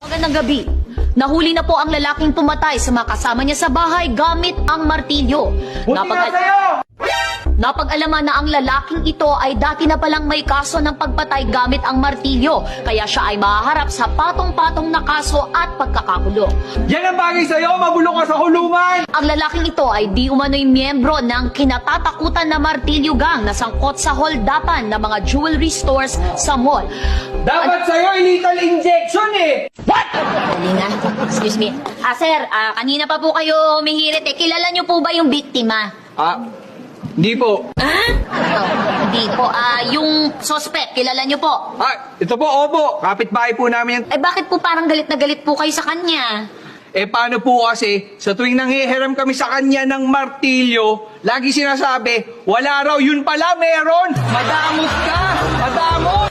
Magandang gabi. Nahuli na po ang lalaking pumatay sa mga kasama niya sa bahay gamit ang martilyo. Napag-alaman na ang lalaking ito ay dati na palang may kaso ng pagpatay gamit ang martilyo, kaya siya ay mahaharap sa patong-patong na kaso at pagkakakulong. Yan ang bagay sa'yo, mabulok ka sa kulungan! Ang lalaking ito ay di umano'y miyembro ng kinatatakutan na martilyo gang na sangkot sa holdapan ng mga jewelry stores sa mall. Dapat sa'yo, lethal injection eh! What? Dali nga. Excuse me. Sir, kanina pa po kayo humihirit eh. Kilala niyo po ba yung biktima? Hindi po. Hindi po. Yung suspect, kilala niyo po? Ito po, opo. Kapitbahay po namin yan. Eh bakit po parang galit na galit po kayo sa kanya? Paano po kasi, sa tuwing nanghihiram kami sa kanya ng martilyo, lagi sinasabi, wala raw, yun pala meron! Madamot ka! Madamot!